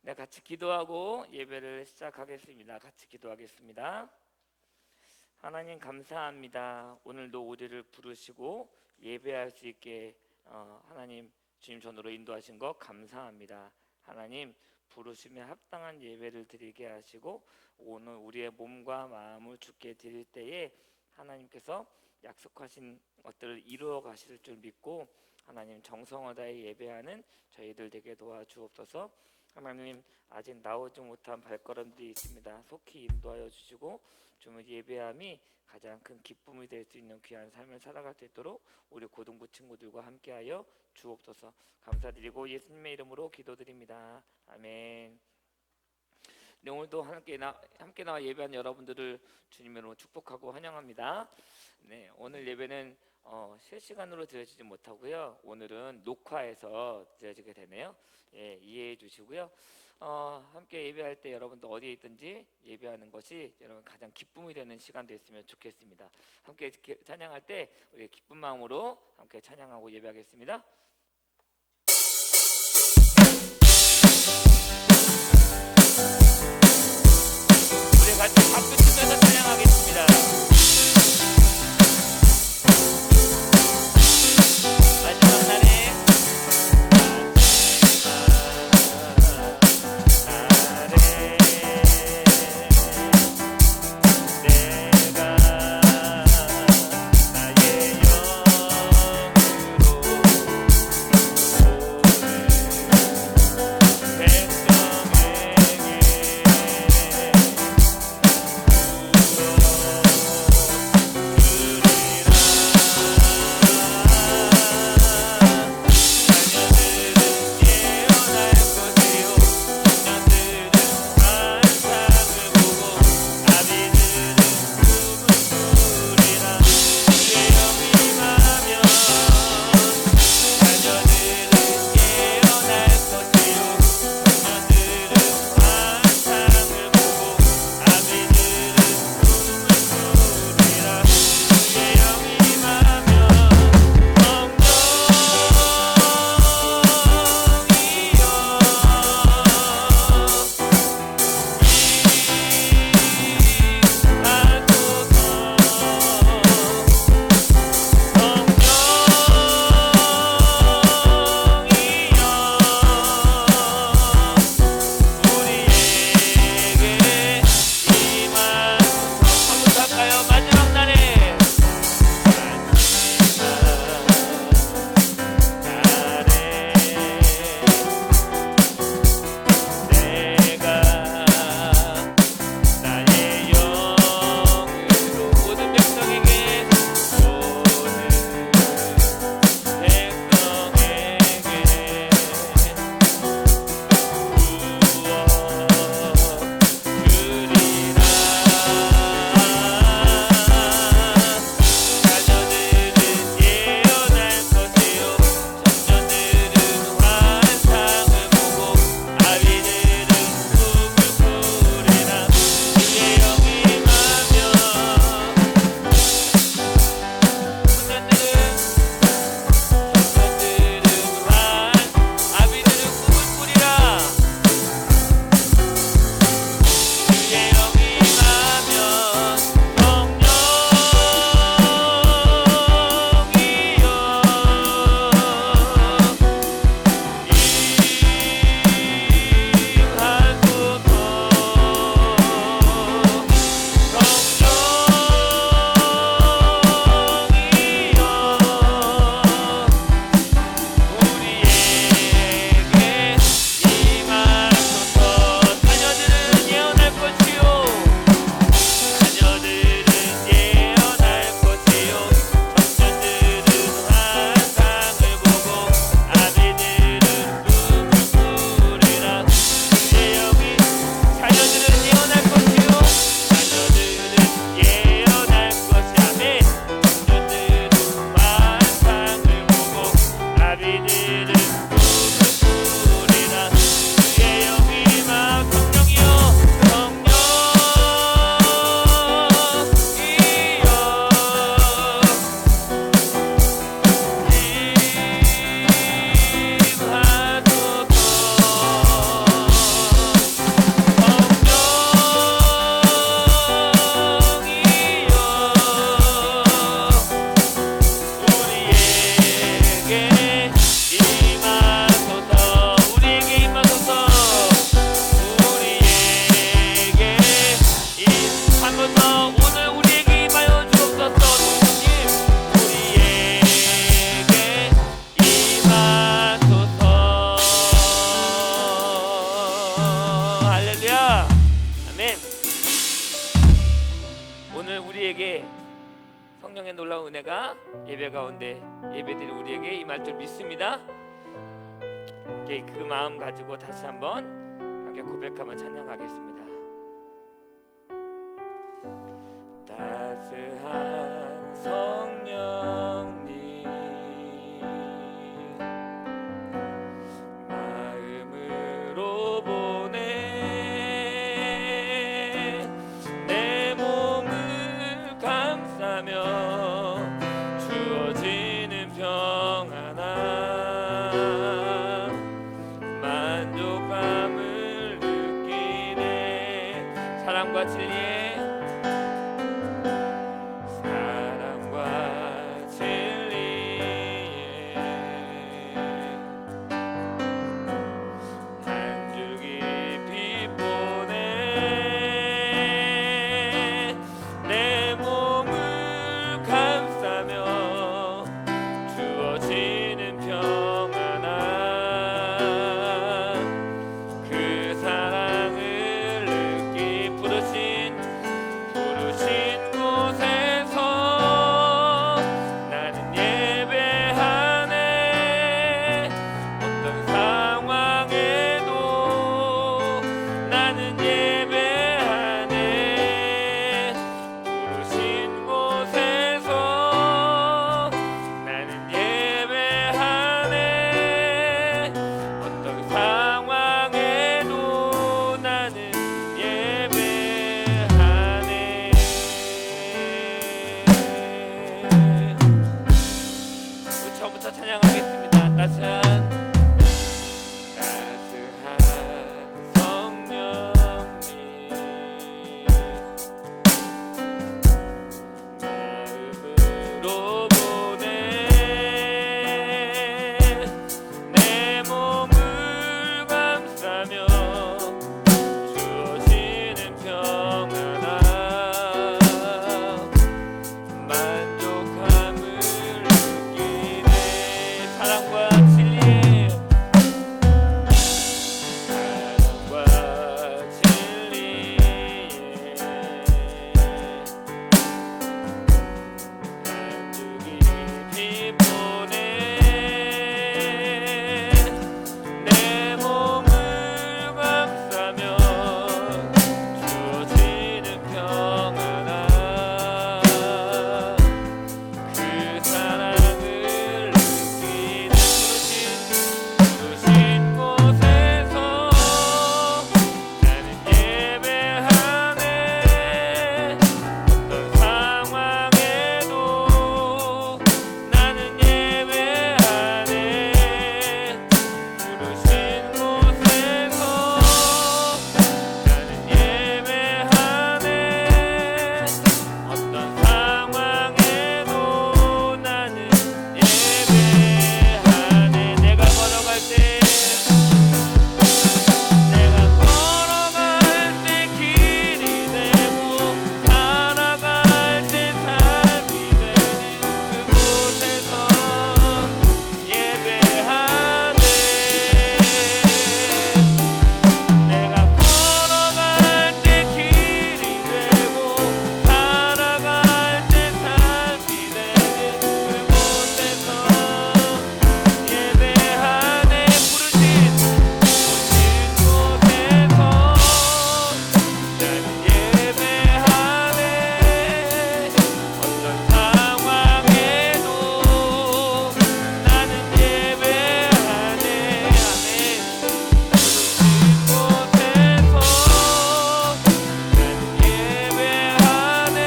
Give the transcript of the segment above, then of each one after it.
네, 같이 기도하고 예배를 시작하겠습니다. 같이 기도하겠습니다. 하나님 감사합니다. 오늘도 우리를 부르시고 예배할 수 있게 하나님 주님 전으로 인도하신 것 감사합니다. 하나님 부르심에 합당한 예배를 드리게 하시고 오늘 우리의 몸과 마음을 주께 드릴 때에 하나님께서 약속하신 것들을 이루어 가실 줄 믿고 하나님 정성을 다해 예배하는 저희들 되게 도와주옵소서. 하나님 아직 나오지 못한 발걸음들이 있습니다. 속히 인도하여 주시고 주의 예배함이 가장 큰 기쁨이 될 수 있는 귀한 삶을 살아갈 수 있도록 우리 고등부 친구들과 함께하여 주옵소서. 감사드리고 예수님의 이름으로 기도드립니다. 아멘. 네, 오늘도 함께 나와 예배한 여러분들을 주님으로 축복하고 환영합니다. 네, 오늘 예배는 실시간으로 드려지지 못하고요. 오늘은 녹화해서 드려지게 되네요. 예, 이해해 주시고요. 함께 예배할 때 여러분도 어디에 있든지 예배하는 것이 여러분 가장 기쁨이 되는 시간 됐으면 좋겠습니다. 함께 찬양할 때 우리 기쁜 마음으로 함께 찬양하고 예배하겠습니다. 우리 같이 박수 치면서 찬양하겠습니다. 마지막 날에 은혜가 예배 가운데 예배드린 우리에게 임할 줄 믿습니다. 그 마음 가지고 다시 한번 함께 고백하며 찬양하겠습니다. 따스한 성령님 마음으로 보내 내 몸을 감싸며 주어지는 평안함 만족감을 느끼네 사랑과 진리의 찬양하겠습니다. 따스한 성령님 마음으로 보내 내 몸을 감싸며 주어지는 평안함 만족함을 사랑과 진리의 만족이 피곤해 내 몸을 감싸며 주어지는 평안함 그 사랑을 느끼는 부르신 곳에서 나는 예배하네 어떤 상황에도 나는 예배하네 부르신 곳에서 나는 예배하네 어떤 상황에도 나는 예배하네 내가 걸어갈 때 길이 되고 살아갈 때 삶이 되는 그곳에서 예배하네 내가 걸어갈 때 길이 되고 살아갈 때 삶이 되는 그곳에서 예배하네 부르신 곳에서 나는 예배하네 어떤 상황에도 나는 예배하네 아멘 부르신 곳에서 나는 예배하네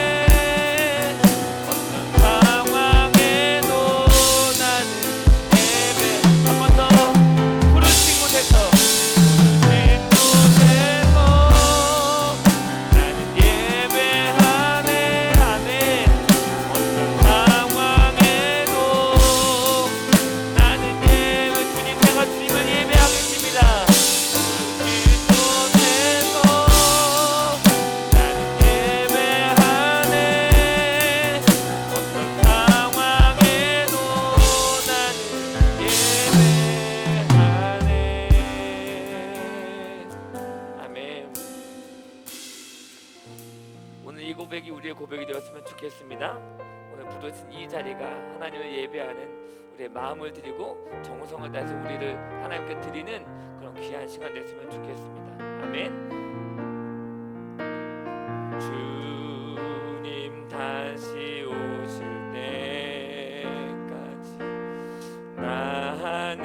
어떤 상황에도 나는 예배 한 번 더 부르신 곳에서 나는 예배하네 아멘 어떤 상황에도 나는 예배 주님 제가 주님을 예배하겠습니다 그곳에서 나는 예배하네 어떤 상황에도 나는 예배하네 아멘 오늘 이 고백이 우리의 고백이 되었으면 좋겠습니다. 오늘 부르신 이 자리가 하나님을 예배하는 우리의 마음을 드리고 정성을 다해서 우리를 하나님께 드리는 그런 귀한 시간 됐으면 좋겠습니다. 아멘. 주님 다시 오실 때까지 나는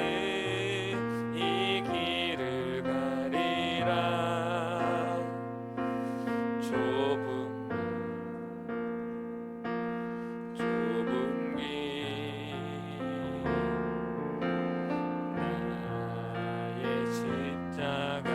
이 길을 가리라. 좁은 길 나의 십자가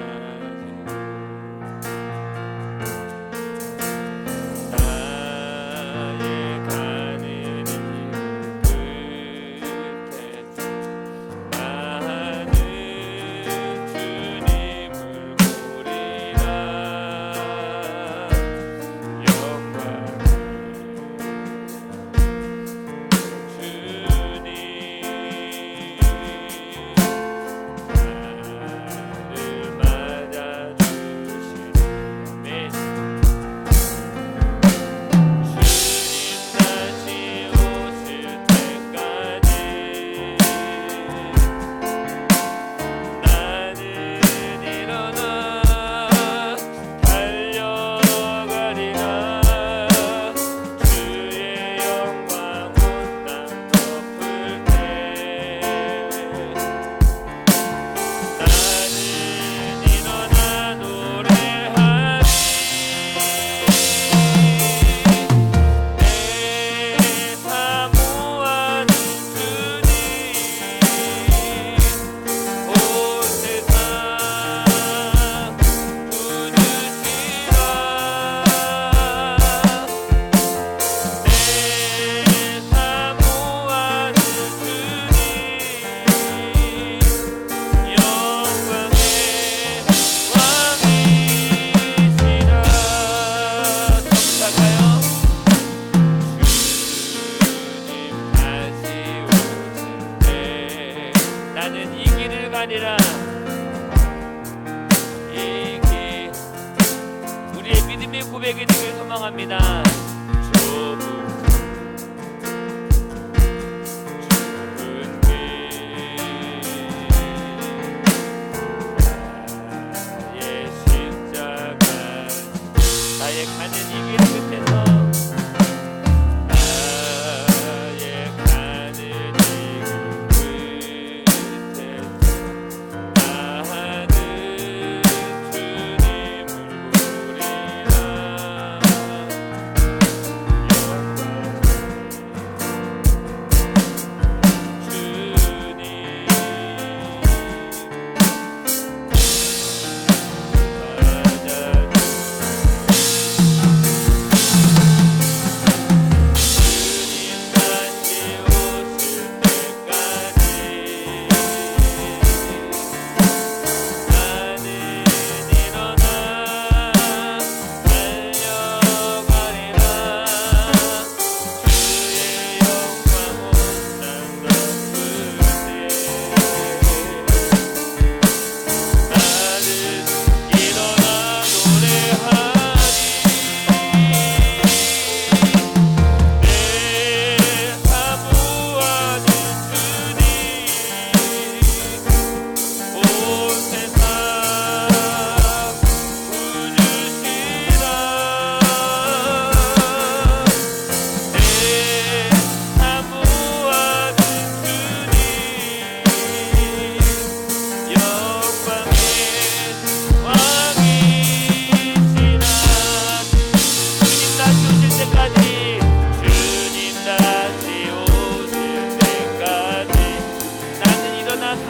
아니라 우리의 믿음의 고백이 되길 소망합니다. 좁은 길 나의 십자가 나의 가는 이 길 끝에서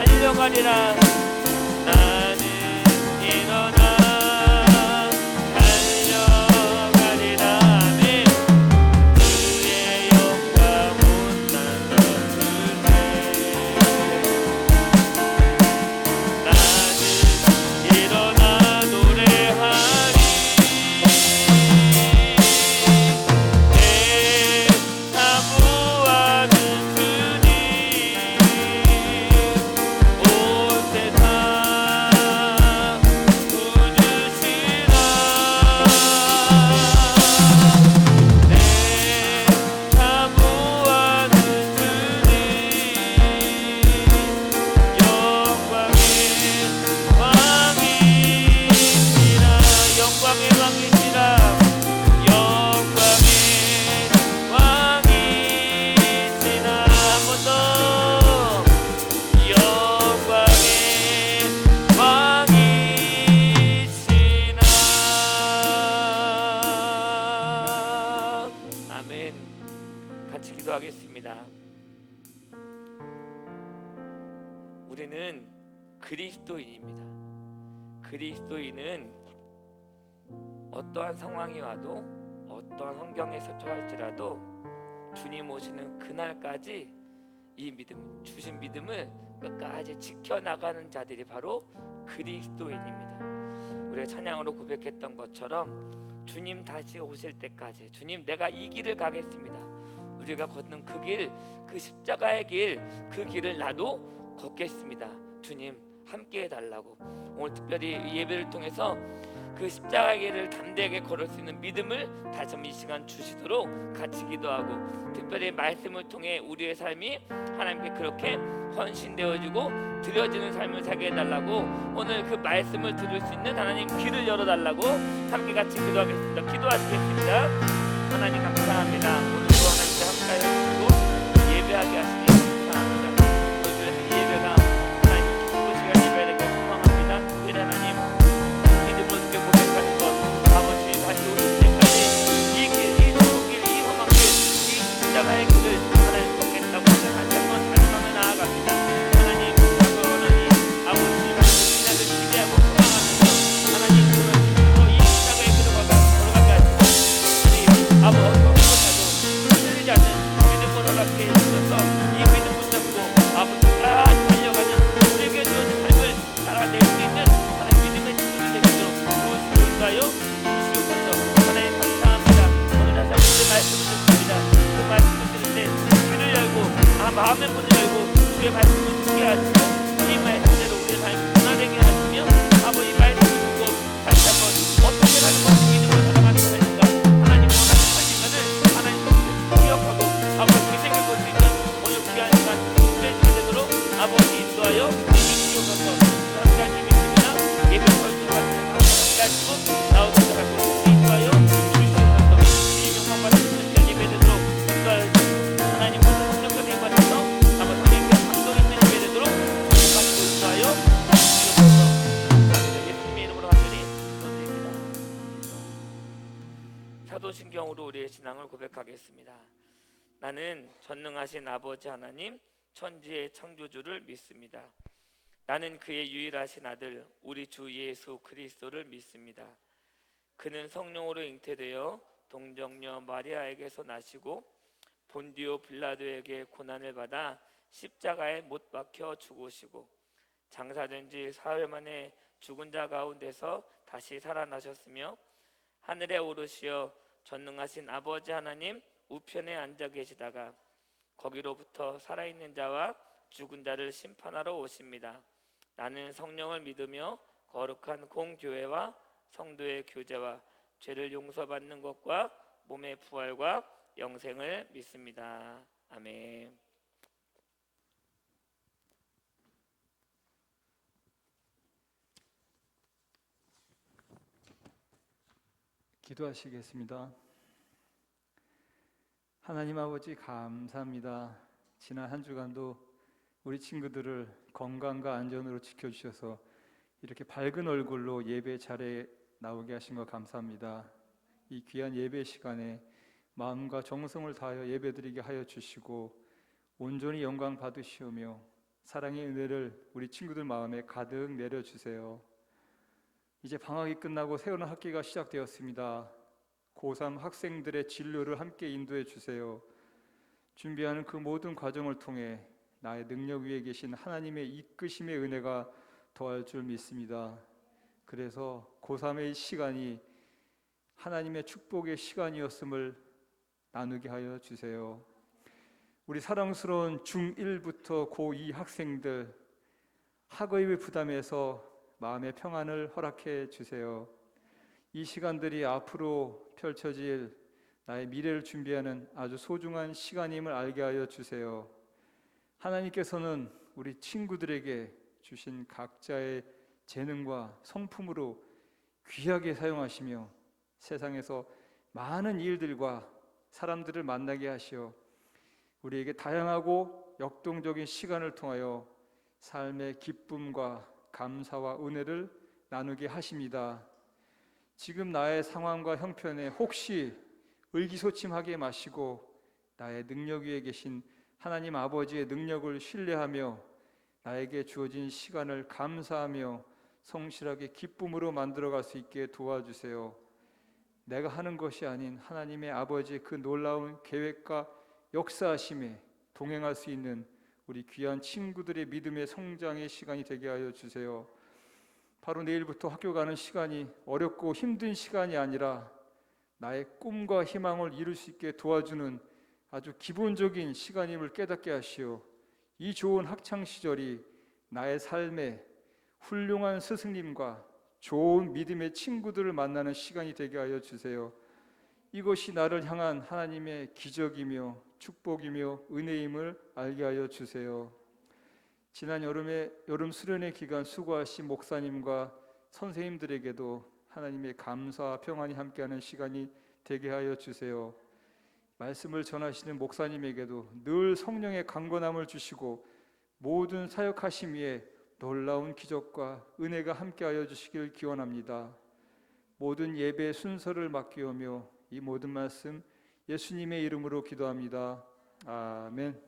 달려가리라. 나는 일어나 달려가리라. 아멘. 주의 영광은 난 넘치네. 나는 일어나 노래하리. 내 사모하는 주님 온 세상 우리는 그리스도인입니다. 그리스도인은 어떠한 상황이 와도 어떠한 환경에서 처할지라도 주님 오시는 그날까지 이 믿음, 주신 믿음을 끝까지 지켜나가는 자들이 바로 그리스도인입니다. 우리가 찬양으로 고백했던 것처럼 주님 다시 오실 때까지, 주님 내가 이 길을 가겠습니다. 우리가 걷는 그 길, 그 십자가의 길, 그 길을 나도 걷겠습니다. 주님 함께 해달라고. 오늘 특별히 이 예배를 통해서 그 십자가의 길을 담대하게 걸을 수 있는 믿음을 다시 한번 이 시간 주시도록 같이 기도하고, 특별히 말씀을 통해 우리의 삶이 하나님께 그렇게 헌신되어지고 드려지는 삶을 살게 해달라고, 오늘 그 말씀을 들을 수 있는 하나님 귀를 열어달라고 함께 같이 기도하겠습니다. 기도하시겠습니다. 하나님 감사합니다. 오늘도 하나님께 함께 해주시고 예배하게 하시니 감사합니다. 오늘 이 예배가 하나님 기쁜 시간 예배가 되길 소망합니다. 특별히 하나님 믿음으로 주께 고백하는 것, 아버지 다시 오실 때까지 이 길, 이 천국길, 이 험한 길, 이 십자가의 길을 하나님 걷겠다고 다시 한번 달성하며 나아갑니다. 하나님 원하니 아버지 말씀을 기대하고 소망하면서 하나님 오늘 이 십자가의 길을 걸어가게 하시고 아버지 어떤 것이라도 흔들리지 않는 믿음을 허락해 주셔서 이 믿음 붙잡고 아버지가 달려가는 우리에게 주어진 삶을 살아낼 수 있는 하나님 믿음의 친구들 되시도록 도와주시옵소서. 하나님 감사합니다. 오늘 다시 한번 그 말씀을 듣습니다. 그 말씀을 들을 때 귀를 열고 마음의 문을 열고 주의 말씀을 듣게 하시고 이 말씀대로 우리의 삶이 변화되게 하시며 아버지 말씀을 듣고 다시 한번 어떻게 하는 것이 믿음을 살아가는 것인가 하나님 원하는 삶을 하나님 기억하고 아버지 생길 수 있는 오늘 귀한 시간 준비해주게 되도록 아버지 인도하여 주시옵소서. 함께 주님이시면 예배 설교하시는 함께 하시고 나오도록 하고 인도하여 주시옵소서. 이 영광 받는 시간 예배 되도록 인도하여 주시옵소서. 하나님 모든 능력과 힘 받아서 아버지 하나님께 감동 있는 예배 되도록 주님께서 인도하여 주시옵소서. 예수님의 이름으로 간절히 기도드립니다. 사도신경으로 우리의 신앙을 고백하겠습니다. 나는 전능하신 아버지 하나님 천지의 창조주를 믿습니다. 나는 그의 유일하신 아들 우리 주 예수 그리스도를 믿습니다. 그는 성령으로 잉태되어 동정녀 마리아에게서 나시고 본디오 빌라도에게 고난을 받아 십자가에 못 박혀 죽으시고 장사된 지 사흘 만에 죽은 자 가운데서 다시 살아나셨으며 하늘에 오르시어 전능하신 아버지 하나님 우편에 앉아 계시다가 거기로부터 살아있는 자와 죽은 자를 심판하러 오십니다. 나는 성령을 믿으며 거룩한 공교회와 성도의 교제와 죄를 용서받는 것과 몸의 부활과 영생을 믿습니다. 아멘. 기도하시겠습니다. 하나님 아버지 감사합니다. 지난 한 주간도 우리 친구들을 건강과 안전으로 지켜주셔서 이렇게 밝은 얼굴로 예배 자리에 나오게 하신 것 감사합니다. 이 귀한 예배 시간에 마음과 정성을 다하여 예배드리게 하여 주시고 온전히 영광 받으시오며 사랑의 은혜를 우리 친구들 마음에 가득 내려주세요. 이제 방학이 끝나고 새로운 학기가 시작되었습니다. 고3 학생들의 진로를 함께 인도해 주세요. 준비하는 그 모든 과정을 통해 나의 능력 위에 계신 하나님의 이끄심의 은혜가 더할 줄 믿습니다. 그래서 고3의 시간이 하나님의 축복의 시간이었음을 나누게 하여 주세요. 우리 사랑스러운 중1부터 고2 학생들 학업의 부담에서 마음의 평안을 허락해 주세요. 이 시간들이 앞으로 펼쳐질 나의 미래를 준비하는 아주 소중한 시간임을 알게 하여 주세요. 하나님께서는 우리 친구들에게 주신 각자의 재능과 성품으로 귀하게 사용하시며 세상에서 많은 일들과 사람들을 만나게 하시어 우리에게 다양하고 역동적인 시간을 통하여 삶의 기쁨과 감사와 은혜를 나누게 하십니다. 지금 나의 상황과 형편에 혹시 의기소침하게 마시고 나의 능력 위에 계신 하나님 아버지의 능력을 신뢰하며 나에게 주어진 시간을 감사하며 성실하게 기쁨으로 만들어갈 수 있게 도와주세요. 내가 하는 것이 아닌 하나님의 아버지의 그 놀라운 계획과 역사하심에 동행할 수 있는 우리 귀한 친구들의 믿음의 성장의 시간이 되게 하여 주세요. 바로 내일부터 학교 가는 시간이 어렵고 힘든 시간이 아니라 나의 꿈과 희망을 이룰 수 있게 도와주는 아주 기본적인 시간임을 깨닫게 하시오. 이 좋은 학창 시절이 나의 삶에 훌륭한 스승님과 좋은 믿음의 친구들을 만나는 시간이 되게 하여 주세요. 이것이 나를 향한 하나님의 기적이며 축복이며 은혜임을 알게 하여 주세요. 지난 여름 수련회 기간 수고하신 목사님과 선생님들에게도 하나님의 감사와 평안이 함께하는 시간이 되게 하여 주세요. 말씀을 전하시는 목사님에게도 늘 성령의 강건함을 주시고 모든 사역하심 위에 놀라운 기적과 은혜가 함께하여 주시길 기원합니다. 모든 예배 순서를 맡기오며 이 모든 말씀 예수님의 이름으로 기도합니다. 아멘.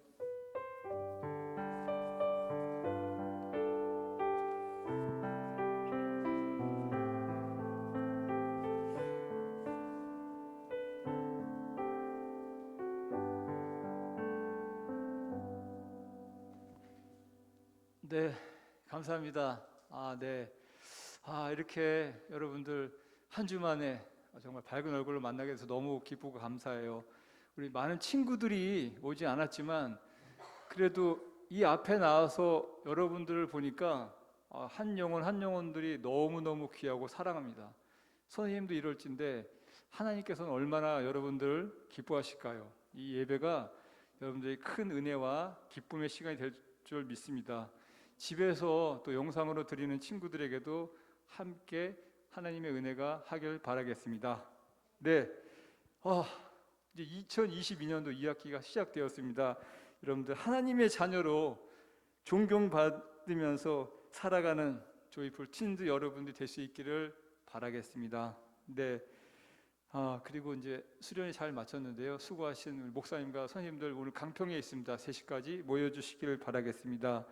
네, 감사합니다. 네. 이렇게 여러분들 한 주 만에 정말 밝은 얼굴을 만나게 돼서 너무 기쁘고 감사해요. 우리 많은 친구들이 오지 않았지만 그래도 이 앞에 나와서 여러분들을 보니까 한 영혼 한 영혼들이 너무너무 귀하고 사랑합니다. 선생님도 이럴진데 하나님께서는 얼마나 여러분들 기뻐하실까요? 이 예배가 여러분들의 큰 은혜와 기쁨의 시간이 될 줄 믿습니다. 집에서 또 영상으로 드리는 친구들에게도 함께 하나님의 은혜가 하길 바라겠습니다. 네, 이제 2022년도 2학기가 시작되었습니다. 여러분들 하나님의 자녀로 존경받으면서 살아가는 조이풀 틴즈 여러분들이 될 수 있기를 바라겠습니다. 네, 그리고 이제 수련이 잘 마쳤는데요. 수고하신 우리 목사님과 선생님들 오늘 강평에 있습니다. 3시까지 모여주시기를 바라겠습니다.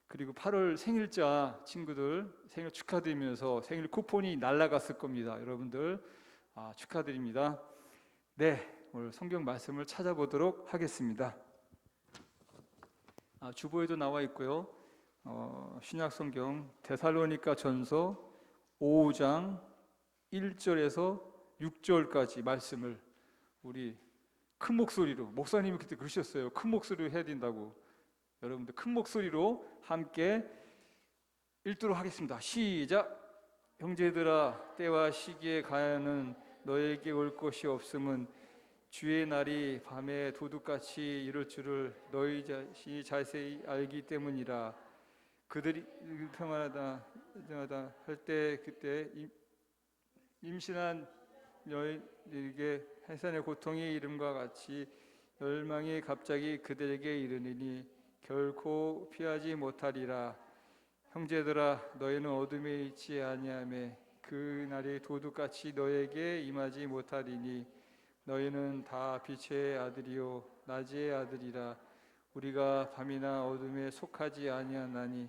그리고 8월 생일자 친구들 생일 축하드리면서 생일 쿠폰이 날아갔을 겁니다. 여러분들 축하드립니다. 네, 오늘 성경 말씀을 찾아보도록 하겠습니다. 주보에도 나와 있고요. 신약 성경 데살로니가 전서 5장 1절에서 6절까지 말씀을 우리 큰 목소리로, 목사님이 그때 그러셨어요. 큰 목소리로 해야 된다고. 여러분들 큰 목소리로 함께 읽도록 하겠습니다. 시작. 형제들아, 때와 시기에 가야는 너에게 올 것이 없음은 주의 날이 밤에 도둑같이 이룰 줄을 너희 자신이 자세히 알기 때문이라. 그들이 평안하다 할 때 그때 임신한 여인에게 해산의 고통이 이름과 같이 멸망이 갑자기 그들에게 이르느니 결코 피하지 못하리라. 형제들아, 너희는 어둠에 있지 아니하며 그 날이 도둑같이 너에게 임하지 못하리니 너희는 다 빛의 아들이요 낮의 아들이라. 우리가 밤이나 어둠에 속하지 아니하나니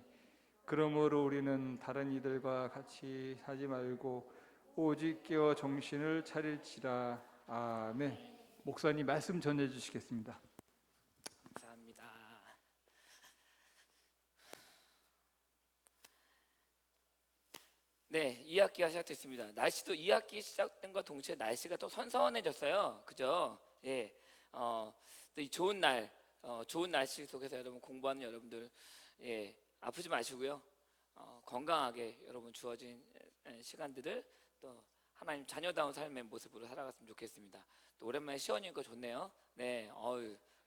그러므로 우리는 다른 이들과 같이 하지 말고 오직 깨어 정신을 차릴지라. 아멘. 목사님 말씀 전해 주시겠습니다. 감사합니다. 네, 2학기가 시작됐습니다. 날씨도 2학기 시작된과 동시에 날씨가 또 선선해졌어요. 그죠? 예, 또 이 좋은 날, 좋은 날씨 속에서 여러분 공부하는 여러분들, 예, 아프지 마시고요. 건강하게 여러분 주어진 시간들을 또 하나님 자녀다운 삶의 모습으로 살아갔으면 좋겠습니다. 또 오랜만에 시원이니까 좋네요. 네,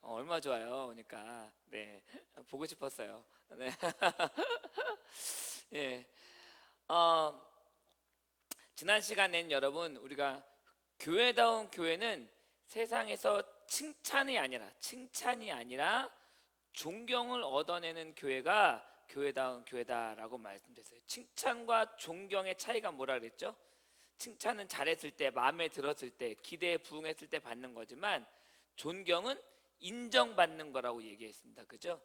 얼마 좋아요. 그러니까 네, 보고 싶었어요. 네, 예, 지난 시간엔 여러분 우리가 교회다운 교회는 세상에서 칭찬이 아니라 존경을 얻어내는 교회가 교회다운 교회다라고 말씀드렸어요. 칭찬과 존경의 차이가 뭐라 그랬죠? 칭찬은 잘했을 때, 마음에 들었을 때, 기대에 부응했을 때 받는 거지만 존경은 인정받는 거라고 얘기했습니다. 그죠?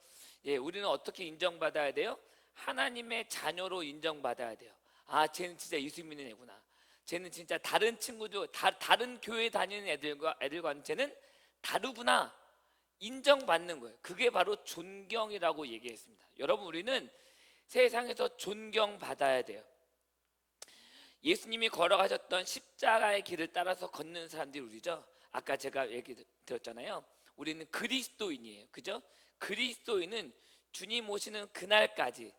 예, 우리는 어떻게 인정받아야 돼요? 하나님의 자녀로 인정받아야 돼요. 아, 쟤는 진짜 예수 믿는 애구나. 쟤는 진짜 다른 친구들, 다른 교회 다니는 애들과는 쟤는 다르구나. 인정받는 거예요. 그게 바로 존경이라고 얘기했습니다. 여러분, 우리는 세상에서 존경받아야 돼요. 예수님이 걸어가셨던 십자가의 길을 따라서 걷는 사람들이 우리죠. 아까 제가 얘기 드렸잖아요. 우리는 그리스도인이에요. 그죠? 그리스도인은 주님이 오시는 그날까지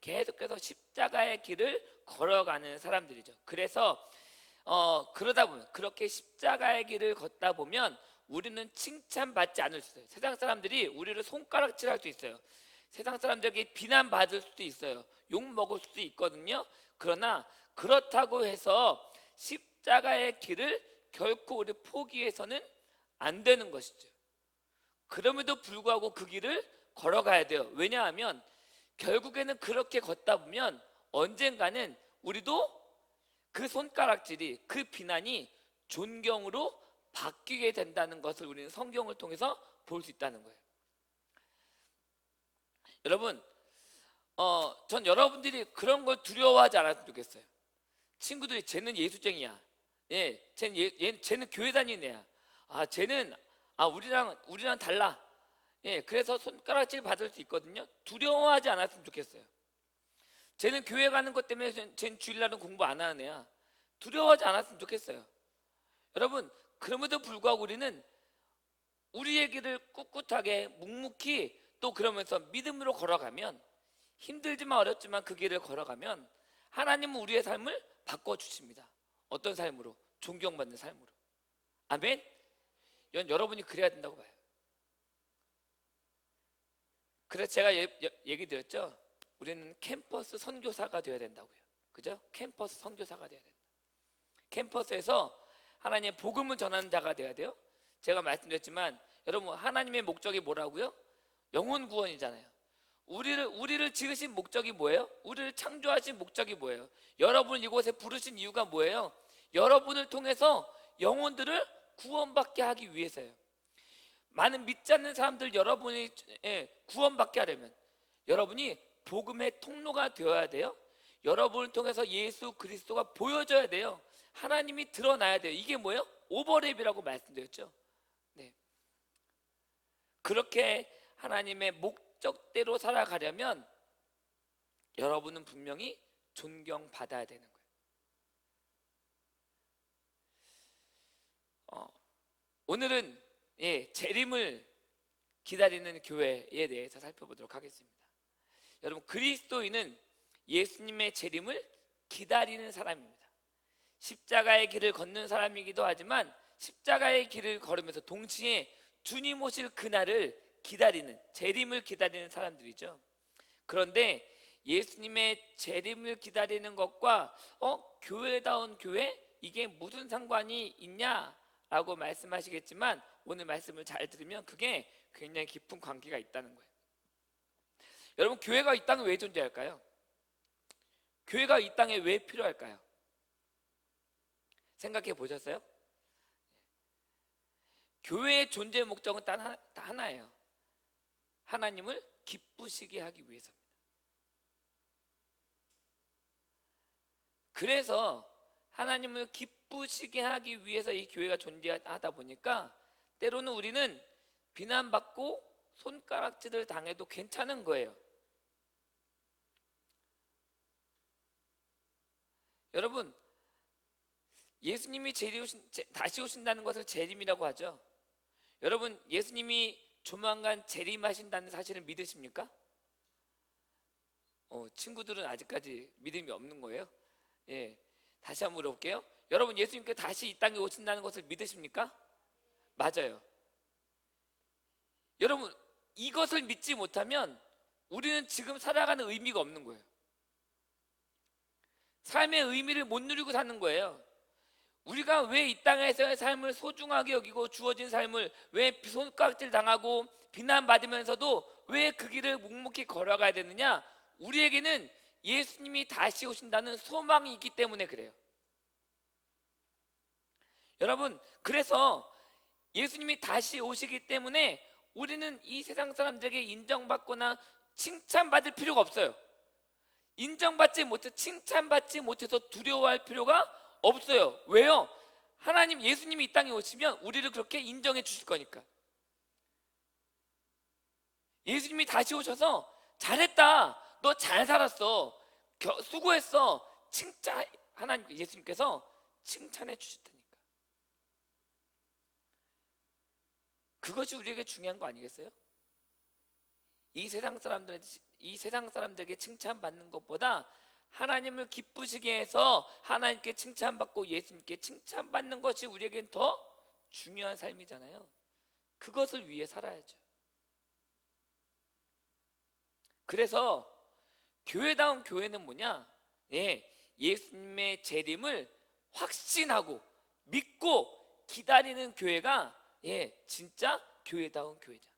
계속해서 십자가의 길을 걸어가는 사람들이죠. 그래서 그러다 보면, 그렇게 십자가의 길을 걷다 보면 우리는 칭찬받지 않을 수 있어요. 세상 사람들이 우리를 손가락질할 수 있어요. 세상 사람들에게 비난받을 수도 있어요. 욕 먹을 수도 있거든요. 그러나 그렇다고 해서 십자가의 길을 결코 우리 포기해서는 안 되는 것이죠. 그럼에도 불구하고 그 길을 걸어가야 돼요. 왜냐하면 결국에는 그렇게 걷다 보면 언젠가는 우리도 그 손가락질이, 그 비난이 존경으로 바뀌게 된다는 것을 우리는 성경을 통해서 볼 수 있다는 거예요. 여러분, 전 여러분들이 그런 걸 두려워하지 않았으면 좋겠어요. 친구들이 쟤는 예수쟁이야. 예, 쟤는 교회 다니는 애야. 쟤는 우리랑 달라. 예, 그래서 손가락질 받을 수 있거든요. 두려워하지 않았으면 좋겠어요. 쟤는 교회 가는 것 때문에 쟤는 주일날은 공부 안 하는 애야. 두려워하지 않았으면 좋겠어요. 여러분, 그럼에도 불구하고 우리는 우리의 길을 꿋꿋하게 묵묵히 또 그러면서 믿음으로 걸어가면, 힘들지만 어렵지만 그 길을 걸어가면 하나님은 우리의 삶을 바꿔주십니다. 어떤 삶으로? 존경받는 삶으로. 아멘? 이건 여러분이 그래야 된다고 봐요. 그래서 제가 얘기 드렸죠. 우리는 캠퍼스 선교사가 되어야 된다고요. 그죠? 캠퍼스 선교사가 되어야 된다. 캠퍼스에서 하나님의 복음을 전하는 자가 되어야 돼요. 제가 말씀드렸지만 여러분, 하나님의 목적이 뭐라고요? 영혼 구원이잖아요. 우리를 지으신 목적이 뭐예요? 우리를 창조하신 목적이 뭐예요? 여러분을 이곳에 부르신 이유가 뭐예요? 여러분을 통해서 영혼들을 구원받게 하기 위해서예요. 많은 믿지 않는 사람들 여러분이 구원받게 하려면 여러분이 복음의 통로가 되어야 돼요. 여러분을 통해서 예수 그리스도가 보여져야 돼요. 하나님이 드러나야 돼요. 이게 뭐예요? 오버랩이라고 말씀드렸죠. 네. 그렇게 하나님의 목적대로 살아가려면 여러분은 분명히 존경받아야 되는 거예요. 오늘은 재림을 기다리는 교회에 대해서 살펴보도록 하겠습니다. 여러분, 그리스도인은 예수님의 재림을 기다리는 사람입니다. 십자가의 길을 걷는 사람이기도 하지만 십자가의 길을 걸으면서 동시에 주님 오실 그날을 기다리는, 재림을 기다리는 사람들이죠. 그런데 예수님의 재림을 기다리는 것과 교회다운 교회, 이게 무슨 상관이 있냐라고 말씀하시겠지만 오늘 말씀을 잘 들으면 그게 굉장히 깊은 관계가 있다는 거예요. 여러분, 교회가 이 땅에 왜 존재할까요? 교회가 이 땅에 왜 필요할까요? 생각해 보셨어요? 교회의 존재 목적은 다 하나예요. 하나님을 기쁘시게 하기 위해서입니다. 그래서 하나님을 기쁘시게 하기 위해서 이 교회가 존재하다 보니까 때로는 우리는 비난받고 손가락질을 당해도 괜찮은 거예요. 여러분, 예수님이 다시 오신다는 것을 재림이라고 하죠. 여러분, 예수님이 조만간 재림하신다는 사실을 믿으십니까? 친구들은 아직까지 믿음이 없는 거예요. 다시 한번 물어볼게요. 여러분, 예수님께 다시 이 땅에 오신다는 것을 믿으십니까? 맞아요. 여러분, 이것을 믿지 못하면 우리는 지금 살아가는 의미가 없는 거예요. 삶의 의미를 못 누리고 사는 거예요. 우리가 왜 이 땅에서의 삶을 소중하게 여기고 주어진 삶을 왜 손가락질 당하고 비난받으면서도 왜 그 길을 묵묵히 걸어가야 되느냐? 우리에게는 예수님이 다시 오신다는 소망이 있기 때문에 그래요. 여러분, 그래서 예수님이 다시 오시기 때문에 우리는 이 세상 사람들에게 인정받거나 칭찬받을 필요가 없어요. 인정받지 못해 칭찬받지 못해서 두려워할 필요가 없어요. 왜요? 하나님 예수님이 이 땅에 오시면 우리를 그렇게 인정해 주실 거니까. 예수님이 다시 오셔서 잘했다, 너 잘 살았어, 수고했어, 칭찬, 하나님 예수님께서 칭찬해 주셨다니까. 그것이 우리에게 중요한 거 아니겠어요? 이 세상 사람들에게 칭찬받는 것보다 하나님을 기쁘시게 해서 하나님께 칭찬받고 예수님께 칭찬받는 것이 우리에겐 더 중요한 삶이잖아요. 그것을 위해 살아야죠. 그래서 교회다운 교회는 뭐냐? 예수님의 재림을 확신하고 믿고 기다리는 교회가 진짜 교회다운 교회죠.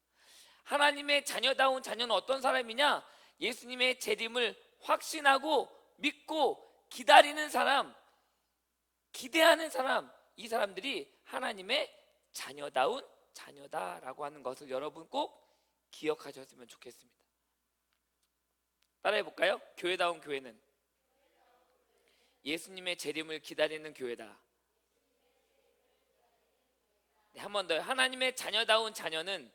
하나님의 자녀다운 자녀는 어떤 사람이냐? 예수님의 재림을 확신하고 믿고 기다리는 사람, 기대하는 사람, 이 사람들이 하나님의 자녀다운 자녀다라고 하는 것을 여러분 꼭 기억하셨으면 좋겠습니다. 따라해 볼까요? 교회다운 교회는 예수님의 재림을 기다리는 교회다. 한 번 더. 하나님의 자녀다운 자녀는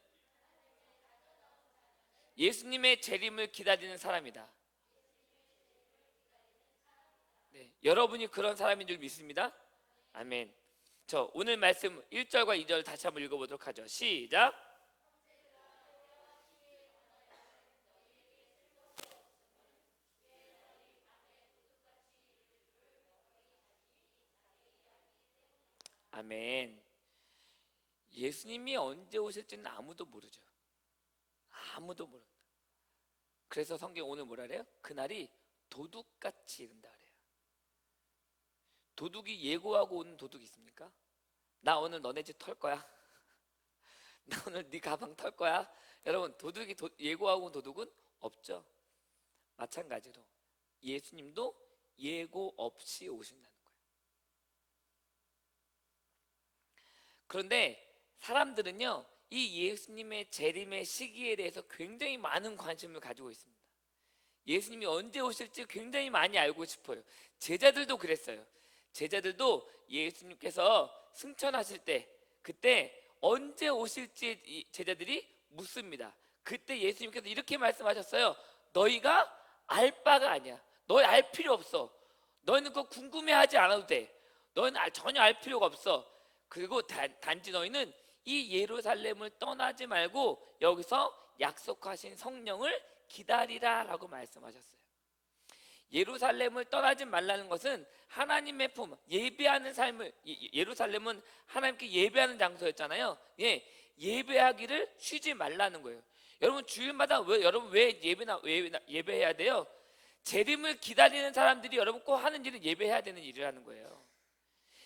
예수님의 재림을 기다리는 사람이다. 여러분이 그런 사람인 줄 믿습니다. 아멘. 저 오늘 말씀 1절과 2절 다시 한번 읽어보도록 하죠. 시작. 아멘. 예수님이 언제 오실지는 아무도 모르죠. 아무도 모릅니다. 그래서 성경 오늘 뭐라 그래요? 그날이 도둑같이 이른다 그래요. 도둑이 예고하고 오는 도둑이 있습니까? 나 오늘 너네 집 털 거야. 나 오늘 네 가방 털 거야. 여러분, 도둑이 예고하고 온 도둑은 없죠. 마찬가지로 예수님도 예고 없이 오신다는 거예요. 그런데 사람들은요, 이 예수님의 재림의 시기에 대해서 굉장히 많은 관심을 가지고 있습니다. 예수님이 언제 오실지 굉장히 많이 알고 싶어요. 제자들도 그랬어요. 제자들도 예수님께서 승천하실 때, 그때 언제 오실지 제자들이 묻습니다. 그때 예수님께서 이렇게 말씀하셨어요. 너희가 알 바가 아니야. 너희 알 필요 없어. 너희는 그거 궁금해하지 않아도 돼. 너희는 전혀 알 필요가 없어. 그리고 단지 너희는 이 예루살렘을 떠나지 말고 여기서 약속하신 성령을 기다리라라고 말씀하셨어요. 예루살렘을 떠나지 말라는 것은 하나님의 품, 예배하는 삶을, 예루살렘은 하나님께 예배하는 장소였잖아요. 예배하기를 쉬지 말라는 거예요. 여러분, 주일마다 왜 예배해야 돼요? 재림을 기다리는 사람들이 여러분 꼭 하는 일은 예배해야 되는 일이라는 거예요.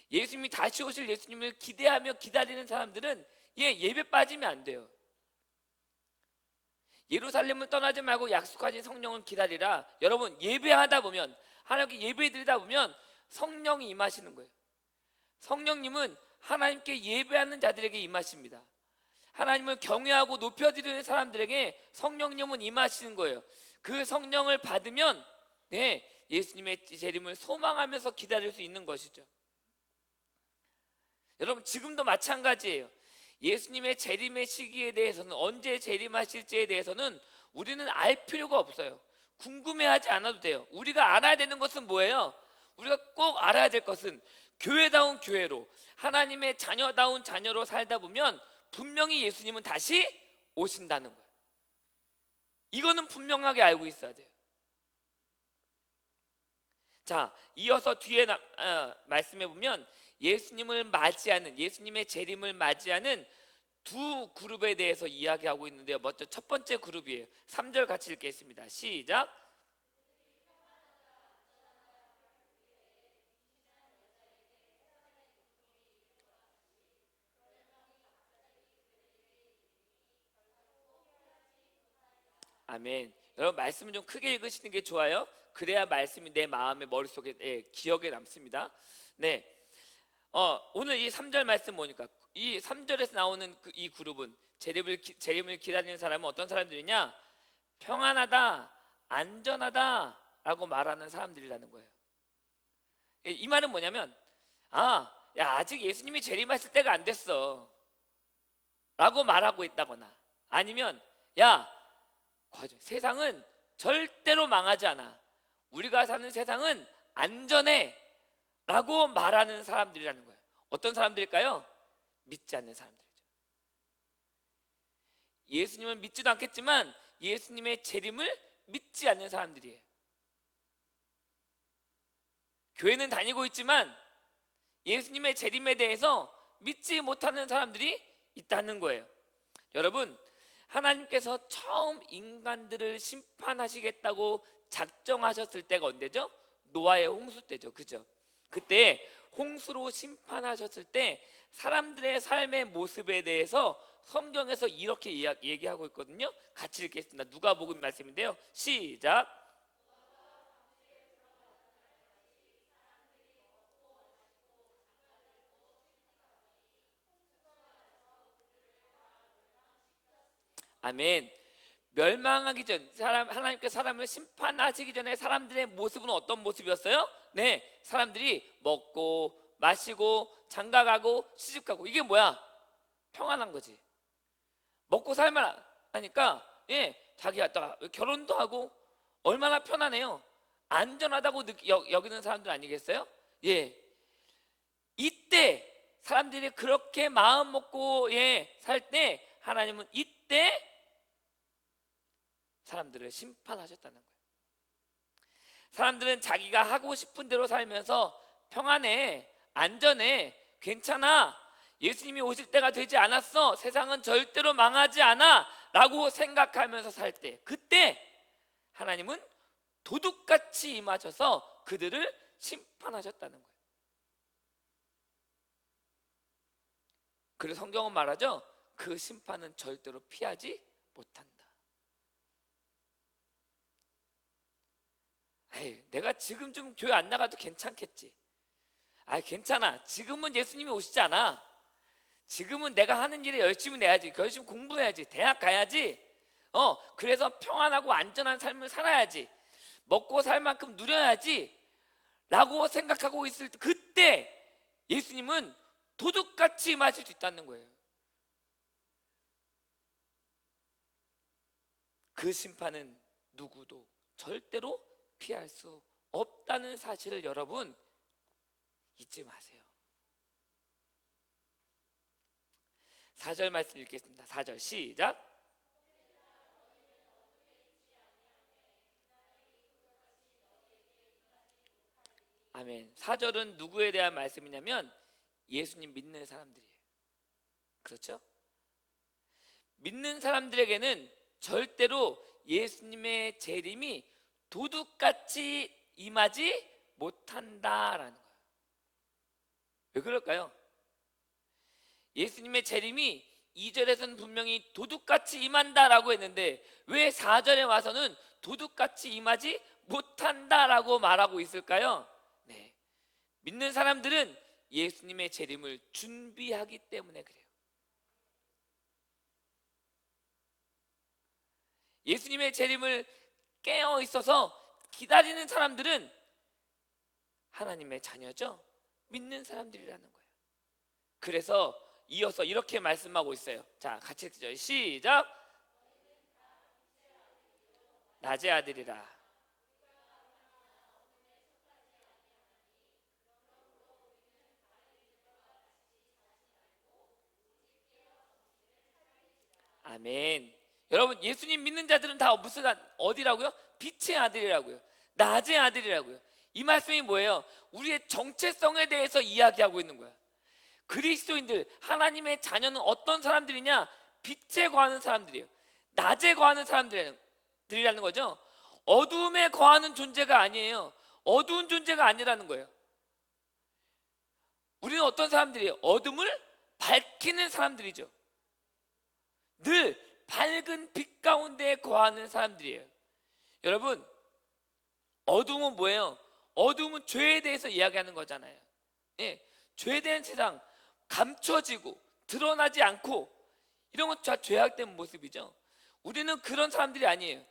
예수님이 다시 오실 예수님을 기대하며 기다리는 사람들은 예배 빠지면 안 돼요. 예루살렘을 떠나지 말고 약속하신 성령을 기다리라. 여러분, 예배하다 보면, 하나님께 예배드리다 보면 성령이 임하시는 거예요. 성령님은 하나님께 예배하는 자들에게 임하십니다. 하나님을 경외하고 높여드리는 사람들에게 성령님은 임하시는 거예요. 그 성령을 받으면 예수님의 재림을 소망하면서 기다릴 수 있는 것이죠. 여러분, 지금도 마찬가지예요. 예수님의 재림의 시기에 대해서는, 언제 재림하실지에 대해서는 우리는 알 필요가 없어요. 궁금해하지 않아도 돼요. 우리가 알아야 되는 것은 뭐예요? 우리가 꼭 알아야 될 것은 교회다운 교회로, 하나님의 자녀다운 자녀로 살다 보면 분명히 예수님은 다시 오신다는 거예요. 이거는 분명하게 알고 있어야 돼요. 자, 이어서 뒤에 말씀해 보면 예수님을 맞이하는, 예수님의 재림을 맞이하는 두 그룹에 대해서 이야기하고 있는데요. 먼저 첫 번째 그룹이에요. 3절 같이 읽겠습니다. 시작. 아멘. 여러분, 말씀을 좀 크게 읽으시는 게 좋아요. 그래야 말씀이 내 마음의 머릿속에 기억에 남습니다. 오늘 이 3절 말씀 뭐니까? 이 3절에서 나오는 이 그룹은 재림을 기다리는 사람은 어떤 사람들이냐? 평안하다, 안전하다라고 말하는 사람들이라는 거예요. 이 말은 뭐냐면 아직 예수님이 재림하실 때가 안 됐어 라고 말하고 있다거나, 아니면 세상은 절대로 망하지 않아, 우리가 사는 세상은 안전해 라고 말하는 사람들이라는 거예요. 어떤 사람들일까요? 믿지 않는 사람들이죠. 예수님을 믿지도 않겠지만 예수님의 재림을 믿지 않는 사람들이에요. 교회는 다니고 있지만 예수님의 재림에 대해서 믿지 못하는 사람들이 있다는 거예요. 여러분, 하나님께서 처음 인간들을 심판하시겠다고 작정하셨을 때가 언제죠? 노아의 홍수 때죠. 그죠? 그때 홍수로 심판하셨을 때 사람들의 삶의 모습에 대해서 성경에서 이렇게 얘기하고 있거든요. 같이 읽겠습니다. 누가복음 말씀인데요. 시작. 아멘. 멸망하기 전 하나님께 사람을 심판하시기 전에 사람들의 모습은 어떤 모습이었어요? 네, 사람들이 먹고 마시고 장가가고 시집가고, 이게 뭐야? 평안한 거지. 먹고 살만 하니까 자기가 또 결혼도 하고 얼마나 편안해요. 안전하다고 여기는 사람들 아니겠어요? 이때 사람들이 그렇게 마음 먹고 살 때 하나님은 이때 사람들을 심판하셨다는 거예요. 사람들은 자기가 하고 싶은 대로 살면서 평안해, 안전해, 괜찮아, 예수님이 오실 때가 되지 않았어, 세상은 절대로 망하지 않아 라고 생각하면서 살 때, 그때 하나님은 도둑같이 임하셔서 그들을 심판하셨다는 거예요. 그래서 성경은 말하죠. 그 심판은 절대로 피하지 못한다. 내가 지금 좀 교회 안 나가도 괜찮겠지. 괜찮아. 지금은 예수님이 오시지 않아. 지금은 내가 하는 일에 열심히 내야지. 열심히 공부해야지. 대학 가야지. 그래서 평안하고 안전한 삶을 살아야지. 먹고 살 만큼 누려야지 라고 생각하고 있을 때, 그때 예수님은 도둑같이 임하실 수 있다는 거예요. 그 심판은 누구도 절대로 피할 수 없다는 사실을 여러분 잊지 마세요. 4절 말씀 읽겠습니다. 4절 시작. 아멘. 4절은 누구에 대한 말씀이냐면 예수님 믿는 사람들이에요. 그렇죠? 믿는 사람들에게는 절대로 예수님의 재림이 도둑같이 임하지 못한다라는 거예요. 왜 그럴까요? 예수님의 재림이 2절에서는 분명히 도둑같이 임한다라고 했는데 왜 4절에 와서는 도둑같이 임하지 못한다라고 말하고 있을까요? 네, 믿는 사람들은 예수님의 재림을 준비하기 때문에 그래요. 예수님의 재림을 깨어 있어서 기다리는 사람들은 하나님의 자녀죠. 믿는 사람들이라는 거예요. 그래서 이어서 이렇게 말씀하고 있어요. 자, 같이 읽죠. 시작. 낮의 아들이라. 아멘. 여러분, 예수님 믿는 자들은 다 무슨 어디라고요? 빛의 아들이라고요. 낮의 아들이라고요. 이 말씀이 뭐예요? 우리의 정체성에 대해서 이야기하고 있는 거야. 그리스도인들, 하나님의 자녀는 어떤 사람들이냐? 빛에 거하는 사람들이에요. 낮에 거하는 사람들이라는 거죠. 어두움에 거하는 존재가 아니에요. 어두운 존재가 아니라는 거예요. 우리는 어떤 사람들이에요? 어둠을 밝히는 사람들이죠. 늘 밝은 빛 가운데 거하는 사람들이에요. 여러분, 어둠은 뭐예요? 어둠은 죄에 대해서 이야기하는 거잖아요. 죄에 대한 세상, 감춰지고 드러나지 않고 이런 건 다 죄악된 모습이죠. 우리는 그런 사람들이 아니에요.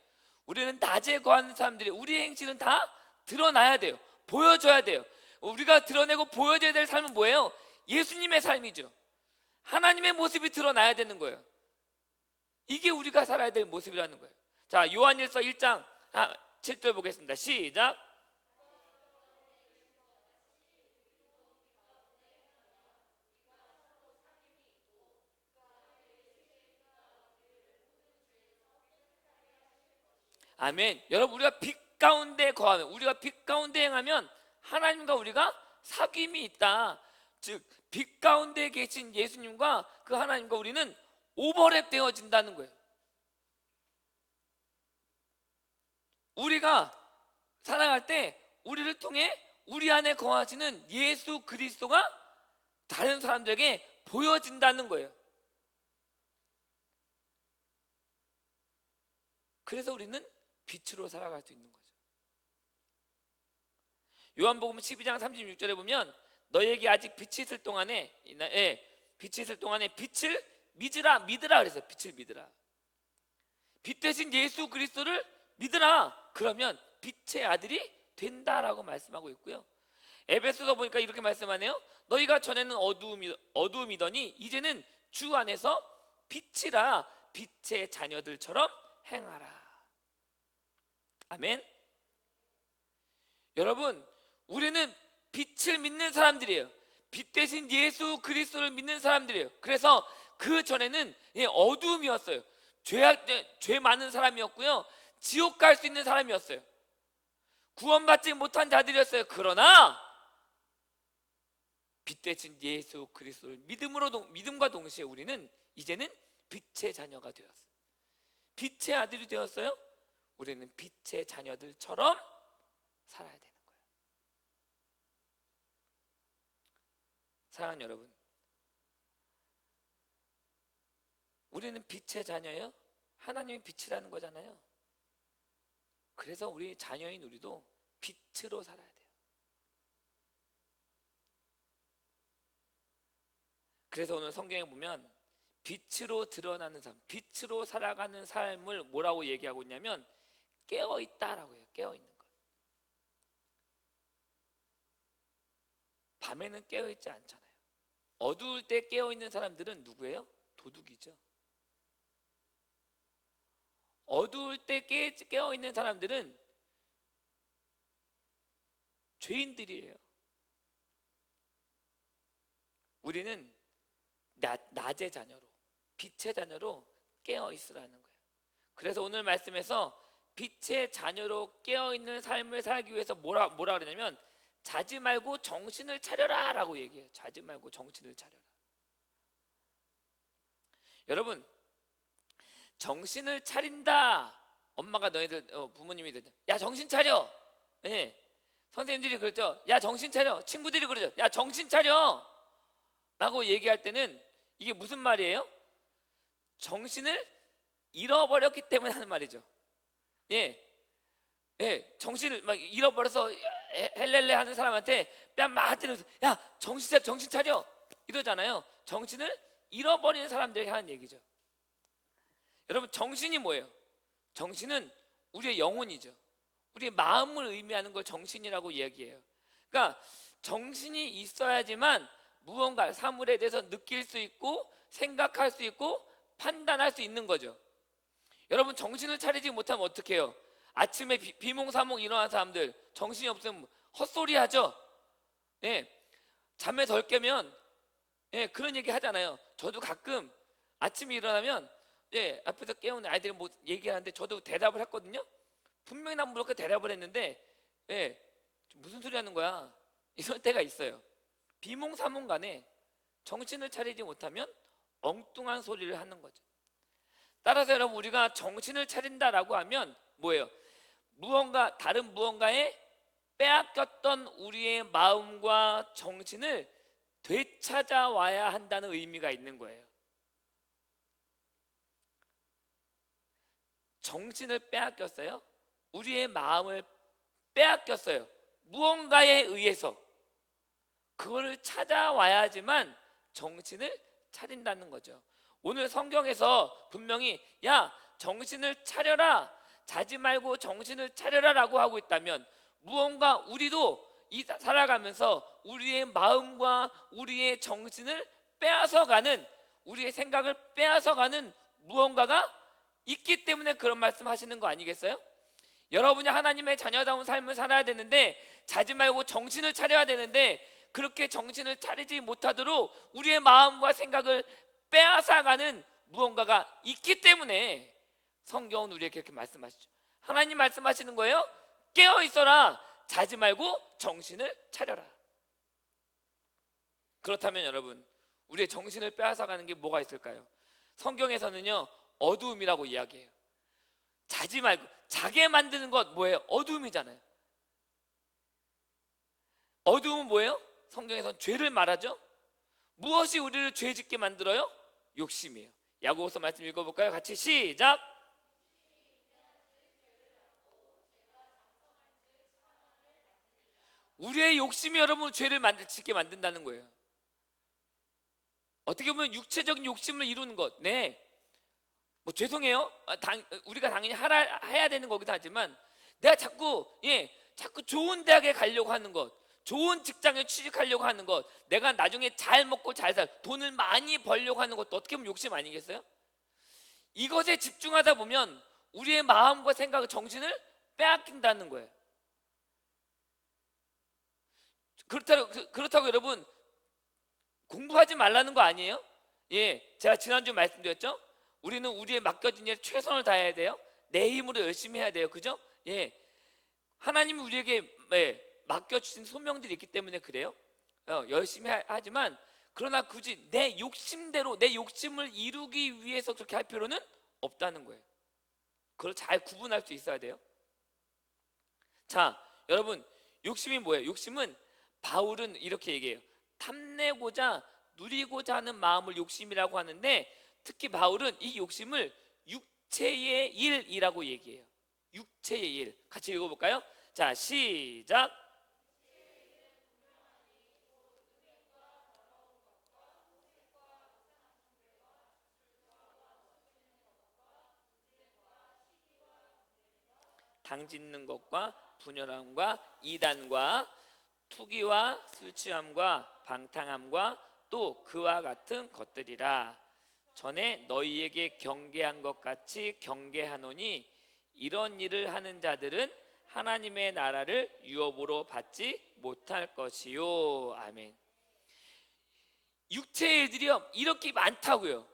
우리는 낮에 거하는 사람들이 우리의 행실은 다 드러나야 돼요. 보여줘야 돼요. 우리가 드러내고 보여줘야 될 삶은 뭐예요? 예수님의 삶이죠. 하나님의 모습이 드러나야 되는 거예요. 이게 우리가 살아야 될 모습이라는 거예요. 자, 요한일서 1장 7절 보겠습니다. 시작. 아멘. 여러분, 우리가 빛 가운데 거하면, 우리가 빛 가운데 행하면 하나님과 우리가 사귐이 있다. 즉 빛 가운데 계신 예수님과 그 하나님과 우리는 오버랩 되어진다는 거예요. 우리가 살아갈 때 우리를 통해 우리 안에 거하시는 예수 그리스도가 다른 사람들에게 보여진다는 거예요. 그래서 우리는 빛으로 살아갈 수 있는 거죠. 요한복음 12장 36절에 보면 너에게 아직 빛이 있을 동안에 빛이 있을 동안에 빛을 믿으라 그랬어요. 빛을 믿으라. 빛 대신 예수 그리스도를 믿으라. 그러면 빛의 아들이 된다라고 말씀하고 있고요. 에베소서 보니까 이렇게 말씀하네요. 너희가 전에는 어두움이더니 이제는 주 안에서 빛이라. 빛의 자녀들처럼 행하라. 아멘. 여러분, 우리는 빛을 믿는 사람들이에요. 빛 대신 예수 그리스도를 믿는 사람들이에요. 그래서 그 전에는 어두움이었어요. 죄 많은 사람이었고요. 지옥 갈 수 있는 사람이었어요. 구원받지 못한 자들이었어요. 그러나 빛 대신 예수 그리스도를 믿음과 동시에 우리는 이제는 빛의 자녀가 되었어요. 빛의 아들이 되었어요. 우리는 빛의 자녀들처럼 살아야 되는 거예요. 사랑하는 여러분, 우리는 빛의 자녀예요. 하나님이 빛이라는 거잖아요. 그래서 우리 자녀인 우리도 빛으로 살아야 돼요. 그래서 오늘 성경에 보면 빛으로 드러나는 삶, 빛으로 살아가는 삶을 뭐라고 얘기하고 있냐면 깨어있다라고 해요. 깨어있는 것. 밤에는 깨어있지 않잖아요. 어두울 때 깨어있는 사람들은 누구예요? 도둑이죠. 어두울 때 깨어있는 사람들은 죄인들이에요. 우리는 낮의 자녀로, 빛의 자녀로 깨어있으라는 거예요. 그래서 오늘 말씀에서 빛의 자녀로 깨어있는 삶을 살기 위해서 뭐라 그러냐면 자지 말고 정신을 차려라 라고 얘기해요. 자지 말고 정신을 차려라. 여러분, 정신을 차린다. 엄마가 너희들 부모님이 야 정신 차려. 네. 선생님들이 그러죠. 야 정신 차려. 친구들이 그러죠. 야 정신 차려 라고 얘기할 때는 이게 무슨 말이에요? 정신을 잃어버렸기 때문에 하는 말이죠. 정신을 막 잃어버려서 헬렐레 하는 사람한테 뺨 막 때려서 야 정신 차려 이러잖아요. 정신을 잃어버리는 사람들에게 하는 얘기죠. 여러분, 정신이 뭐예요? 정신은 우리의 영혼이죠. 우리의 마음을 의미하는 걸 정신이라고 이야기해요. 그러니까 정신이 있어야지만 무언가 사물에 대해서 느낄 수 있고 생각할 수 있고 판단할 수 있는 거죠. 여러분, 정신을 차리지 못하면 어떻게 해요? 아침에 비몽사몽 일어난 사람들 정신이 없으면 헛소리 하죠. 잠에 덜 깨면 그런 얘기 하잖아요. 저도 가끔 아침에 일어나면 앞에서 깨우는 아이들이 뭐 얘기하는데 저도 대답을 했거든요. 분명히 난 그렇게 대답을 했는데 무슨 소리 하는 거야? 이럴 때가 있어요. 비몽사몽 간에 정신을 차리지 못하면 엉뚱한 소리를 하는 거죠. 따라서 여러분, 우리가 정신을 차린다라고 하면 뭐예요? 다른 무언가에 빼앗겼던 우리의 마음과 정신을 되찾아와야 한다는 의미가 있는 거예요. 정신을 빼앗겼어요. 우리의 마음을 빼앗겼어요. 무언가에 의해서 그거를 찾아와야지만 정신을 차린다는 거죠. 오늘 성경에서 분명히 야, 정신을 차려라, 자지 말고 정신을 차려라 라고 하고 있다면, 무언가 우리도 살아가면서 우리의 마음과 우리의 정신을 빼앗아가는, 우리의 생각을 빼앗아가는 무언가가 있기 때문에 그런 말씀 하시는 거 아니겠어요? 여러분이 하나님의 자녀다운 삶을 살아야 되는데, 자지 말고 정신을 차려야 되는데, 그렇게 정신을 차리지 못하도록 우리의 마음과 생각을 빼앗아가는 무언가가 있기 때문에 성경은 우리에게 그렇게 말씀하시죠. 하나님 말씀하시는 거예요. 깨어 있어라, 자지 말고 정신을 차려라. 그렇다면 여러분, 우리의 정신을 빼앗아가는 게 뭐가 있을까요? 성경에서는요, 어두움이라고 이야기해요. 자지 말고, 자게 만드는 것 뭐예요? 어두움이잖아요. 어두움은 뭐예요? 성경에서는 죄를 말하죠. 무엇이 우리를 죄짓게 만들어요? 욕심이에요. 야고보서 말씀 읽어볼까요? 같이 시작. 우리의 욕심이 여러분 죄를 짓게 만든다는 거예요. 어떻게 보면 육체적인 욕심을 이루는 것, 네, 뭐 죄송해요. 우리가 당연히 해야 되는 거기도 하지만, 내가 자꾸 좋은 대학에 가려고 하는 것, 좋은 직장에 취직하려고 하는 것, 내가 나중에 잘 먹고 잘 돈을 많이 벌려고 하는 것도 어떻게 보면 욕심 아니겠어요? 이것에 집중하다 보면 우리의 마음과 생각, 정신을 빼앗긴다는 거예요. 그렇다고 여러분 공부하지 말라는 거 아니에요? 제가 지난주 말씀드렸죠? 우리는 우리의 맡겨진 일에 최선을 다해야 돼요. 내 힘으로 열심히 해야 돼요. 그죠? 하나님이 우리에게 맡겨주신 소명들이 있기 때문에 그래요. 열심히 하지만, 그러나 굳이 내 욕심대로 내 욕심을 이루기 위해서 그렇게 할 필요는 없다는 거예요. 그걸 잘 구분할 수 있어야 돼요. 자, 여러분, 욕심이 뭐예요? 욕심은, 바울은 이렇게 얘기해요. 탐내고자 누리고자 하는 마음을 욕심이라고 하는데, 특히 바울은 이 욕심을 육체의 일이라고 얘기해요. 육체의 일. 같이 읽어볼까요? 자, 시작. 당짓는 것과 분열함과 이단과 투기와 술 취함과 방탕함과 또 그와 같은 것들이라. 전에 너희에게 경계한 것 같이 경계하노니, 이런 일을 하는 자들은 하나님의 나라를 유업으로 받지 못할 것이요. 아멘. 육체의 일들이요, 이렇게 많다고요.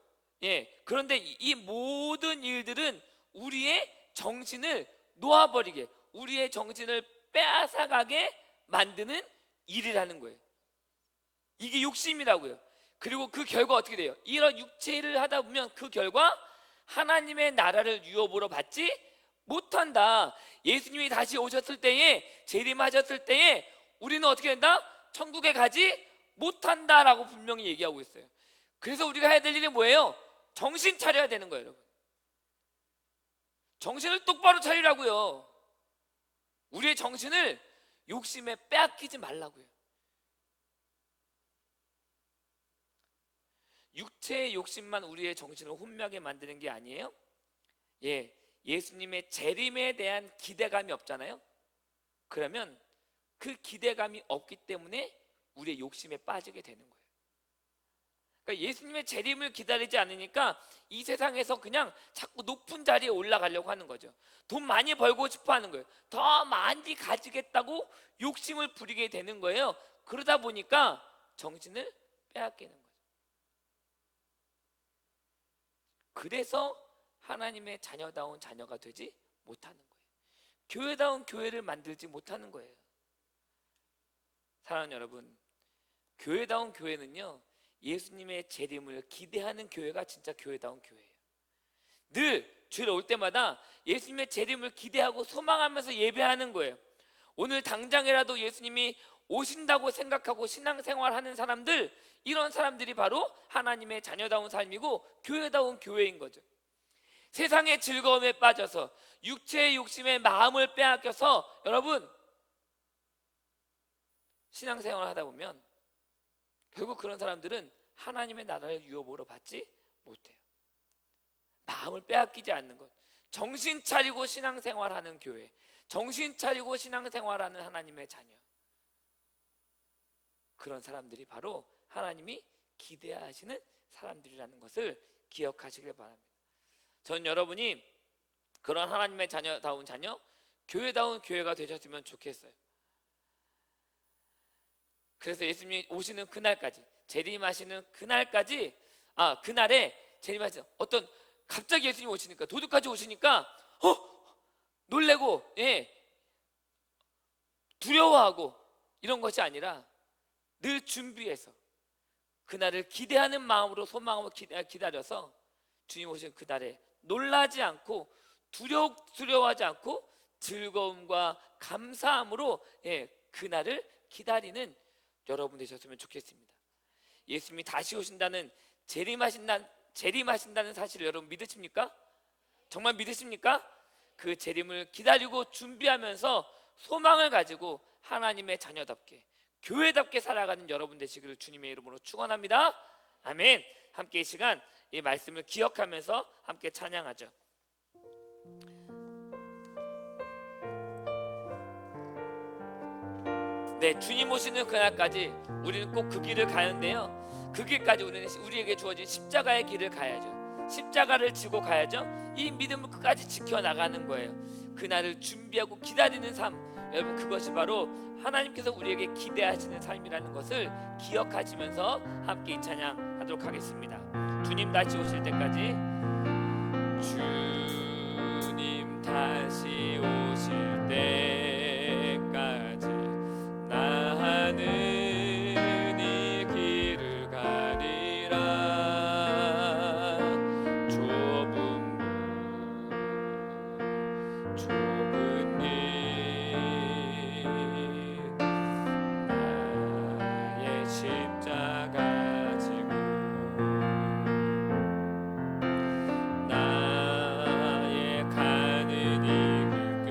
그런데 이 모든 일들은 우리의 정신을 놓아버리게, 우리의 정신을 빼앗아가게 만드는 일이라는 거예요. 이게 욕심이라고요. 그리고 그 결과 어떻게 돼요? 이런 육체를 하다 보면 그 결과 하나님의 나라를 유업으로 받지 못한다. 예수님이 다시 오셨을 때에, 재림하셨을 때에 우리는 어떻게 된다? 천국에 가지 못한다라고 분명히 얘기하고 있어요. 그래서 우리가 해야 될 일이 뭐예요? 정신 차려야 되는 거예요, 여러분. 정신을 똑바로 차리라고요. 우리의 정신을 욕심에 빼앗기지 말라고요. 육체의 욕심만 우리의 정신을 혼미하게 만드는 게 아니에요. 예수님의 재림에 대한 기대감이 없잖아요. 그러면 그 기대감이 없기 때문에 우리의 욕심에 빠지게 되는 거예요. 그러니까 예수님의 재림을 기다리지 않으니까 이 세상에서 그냥 자꾸 높은 자리에 올라가려고 하는 거죠. 돈 많이 벌고 싶어 하는 거예요. 더 많이 가지겠다고 욕심을 부리게 되는 거예요. 그러다 보니까 정신을 빼앗기는 거예요. 그래서 하나님의 자녀다운 자녀가 되지 못하는 거예요. 교회다운 교회를 만들지 못하는 거예요. 사랑하는 여러분, 교회다운 교회는요, 예수님의 재림을 기대하는 교회가 진짜 교회다운 교회예요. 늘 주일 올 때마다 예수님의 재림을 기대하고 소망하면서 예배하는 거예요. 오늘 당장이라도 예수님이 오신다고 생각하고 신앙생활하는 사람들, 이런 사람들이 바로 하나님의 자녀다운 삶이고 교회다운 교회인 거죠. 세상의 즐거움에 빠져서 육체의 욕심에 마음을 빼앗겨서 여러분 신앙생활을 하다 보면 결국 그런 사람들은 하나님의 나라를 유업으로 받지 못해요. 마음을 빼앗기지 않는 것, 정신 차리고 신앙생활하는 교회, 정신 차리고 신앙생활하는 하나님의 자녀, 그런 사람들이 바로 하나님이 기대하시는 사람들이라는 것을 기억하시길 바랍니다. 전 여러분이 그런 하나님의 자녀다운 자녀, 교회다운 교회가 되셨으면 좋겠어요. 그래서 예수님이 오시는 그날까지, 재림하시는 그날까지, 그날에 재림하시는 어떤, 갑자기 예수님이 오시니까, 도둑까지 오시니까 놀래고, 두려워하고 이런 것이 아니라 늘 준비해서 그날을 기대하는 마음으로, 소망하고 기다려서 주님 오신 그날에 놀라지 않고 두려워하지 않고 즐거움과 감사함으로 그날을 기다리는 여러분 되셨으면 좋겠습니다. 예수님이 다시 오신다는, 재림하신다는 사실을 여러분 믿으십니까? 정말 믿으십니까? 그 재림을 기다리고 준비하면서 소망을 가지고 하나님의 자녀답게, 교회답게 살아가는 여러분 되시기를 주님의 이름으로 축원합니다. 아멘. 함께 이 시간 이 말씀을 기억하면서 함께 찬양하죠. 네, 주님 오시는 그날까지 우리는 꼭 그 길을 가는데요, 그 길까지 우리에게 주어진 십자가의 길을 가야죠. 십자가를 지고 가야죠. 이 믿음을 끝까지 지켜나가는 거예요. 그날을 준비하고 기다리는 삶, 여러분, 그것이 바로 하나님께서 우리에게 기대하시는 삶이라는 것을 기억하시면서 함께 이 찬양하도록 하겠습니다. 주님 다시 오실 때까지, 주님 다시 오실 때까지 나는 이 길을 가리라. 좁은 길 나의 십자가 지고 나의 가는 이 길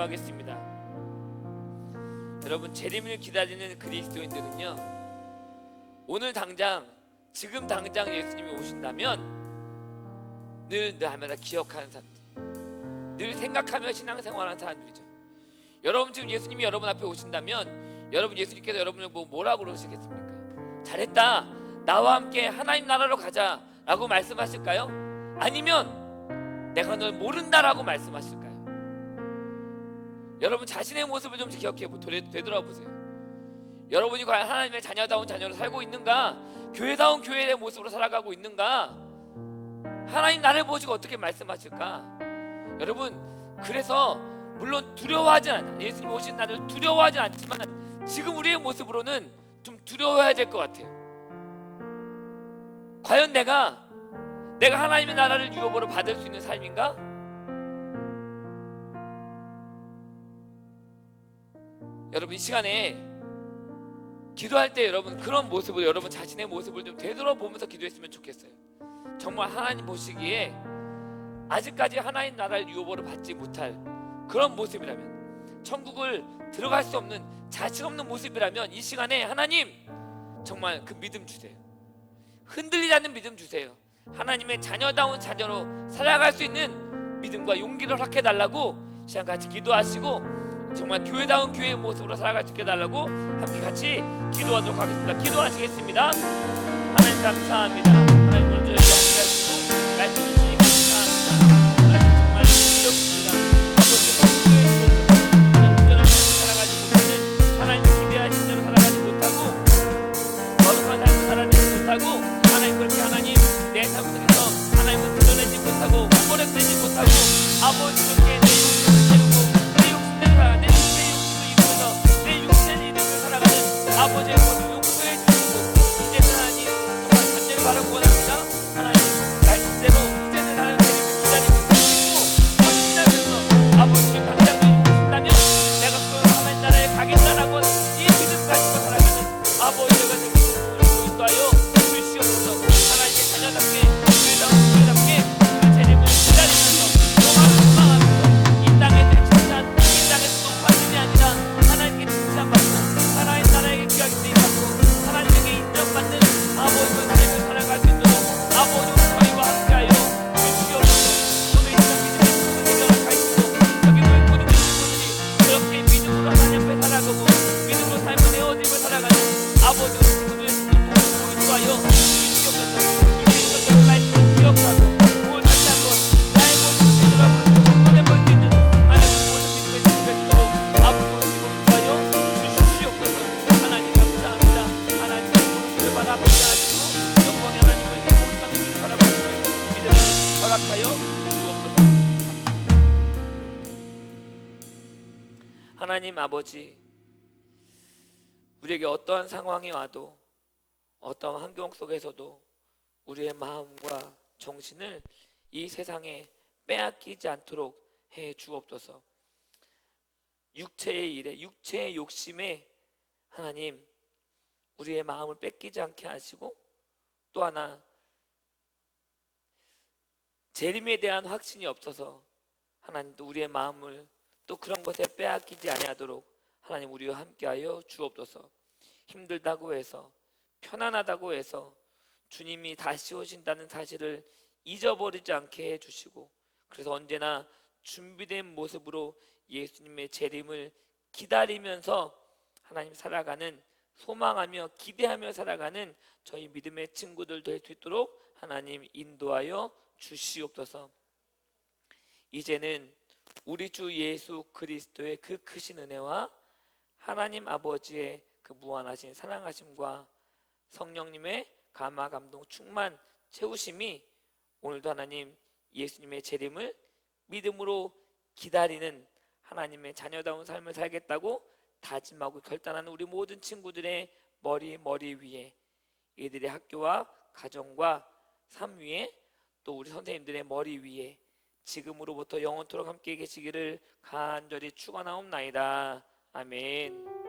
기도하겠습니다. 여러분, 재림을 기다리는 그리스도인들은요, 오늘 당장, 지금 당장 예수님이 오신다면 늘 날마다 기억하는 사람들, 늘 생각하며 신앙생활하는 사람들이죠. 여러분, 지금 예수님이 여러분 앞에 오신다면 여러분, 예수님께서 여러분을 뭐라고 그러시겠습니까? 잘했다, 나와 함께 하나님 나라로 가자 라고 말씀하실까요? 아니면 내가 널 모른다라고 말씀하실까요? 여러분, 자신의 모습을 좀 기억해 되돌아보세요. 여러분이 과연 하나님의 자녀다운 자녀로 살고 있는가? 교회다운 교회의 모습으로 살아가고 있는가? 하나님 나를 보시고 어떻게 말씀하실까? 여러분, 그래서 물론 두려워하지 않아요. 예수님 오신 날을 두려워하지 않지만 지금 우리의 모습으로는 좀 두려워해야 될 것 같아요. 과연 내가 하나님의 나라를 유업으로 받을 수 있는 삶인가? 여러분, 이 시간에 기도할 때 여러분 그런 모습을, 여러분 자신의 모습을 좀 되돌아보면서 기도했으면 좋겠어요. 정말 하나님 보시기에 아직까지 하나님 나라를 유업으로 받지 못할 그런 모습이라면, 천국을 들어갈 수 없는 자신 없는 모습이라면 이 시간에 하나님 정말 그 믿음 주세요. 흔들리지 않는 믿음 주세요. 하나님의 자녀다운 자녀로 살아갈 수 있는 믿음과 용기를 허락해 달라고 시간 같이 기도하시고, 정말 교회다운 교회의 모습으로 살아갈 수 있게 달라고 함께 같이 기도하도록 하겠습니다. 기도하시겠습니다. 하나님 감사합니다. 하나님 오늘 저희와 함께 하시고 말씀 주시니 감사합니다. 하나님 정말 기도합니다. 아버지 성도의 모습, 온전한 삶을 살아가지 못하는, 하나님 기대하신 대로 살아가지 못하고 거룩한 삶을 살아내지 못하고, 하나님 그렇게 하나님 내 삶 속에서 하나님을 드러내지 못하고 고백되지 못하고 아버지 그렇게 내 욕심을 채우고 내 욕심대로 살아가는, 내 욕심을 이루면서 내 육체를 이루면서 살아가는 아버지의 모습 용서해 주시고, 이제는 하나님 정말 간절히 바라고 원합니다. 하나님 말씀대로 이제는 하나님 기다리고 있으시고 헌신하면서 아버지를 당장 주신다면 내가 그 하나님 나라에 가겠다라고 이 믿음 가지고 살아가는 아버지가 되고 인도하여 주시옵소서. 하나님의 자녀답게 교회답게 그 재림을 기다리면서 소망하면서 이 땅에 칭찬, 이 땅에서 높아짐이 아니라 하나님께 칭찬받고 하나님 나라에게 귀하게 쓰임받고 하나님에게 인정받는 아버지의 삶을 살아갈 수 있도록 아버지 저희와 함께하여 주시옵소서. 오늘 이 땅 믿음의 친구들이 가있고 여기 모인 모든 친구들이 그렇게 믿음으로 하나님 앞에 살아가고 믿음으로 삶을 내어짐을 살아가는 아버지 친구들 인도하여 주시옵소서. 이제 이것을 말씀을 기억하고 오늘 다시 한번 나의 모습을 되돌아보는 정돈해볼 수 있는 하나님의 모든 믿음의 친구가 있도록 앞으로 인도하여 주시옵소서. 하나님 감사합니다. 하나님의 모습을 바라보게 하시고 영광의 하나님을 이 모든 땅을 바라보시는 믿음을 허락하여 주옵소서. 하나님 아버지, 우리에게 어떠한 상황이 와도 어떠한 환경 속에서도 우리의 마음과 정신을 이 세상에 빼앗기지 않도록 해 주옵소서. 육체의 일에, 육체의 욕심에 하나님 우리의 마음을 뺏기지 않게 하시고, 또 하나 재림에 대한 확신이 없어서 하나님도 우리의 마음을 또 그런 것에 빼앗기지 아니하도록 하나님 우리와 함께하여 주옵소서. 힘들다고 해서, 편안하다고 해서 주님이 다시 오신다는 사실을 잊어버리지 않게 해주시고, 그래서 언제나 준비된 모습으로 예수님의 재림을 기다리면서 하나님 살아가는, 소망하며 기대하며 살아가는 저희 믿음의 친구들 될 수 있도록 하나님 인도하여 주시옵소서. 이제는 우리 주 예수 그리스도의 그 크신 은혜와 하나님 아버지의 그 무한하신 사랑하심과 성령님의 감화 감동 충만 채우심이 오늘도 하나님 예수님의 재림을 믿음으로 기다리는 하나님의 자녀다운 삶을 살겠다고 다짐하고 결단하는 우리 모든 친구들의 머리 위에, 이들의 학교와 가정과 삶 위에, 또 우리 선생님들의 머리 위에 지금으로부터 영원토록 함께 계시기를 간절히 축원하옵나이다. 아멘.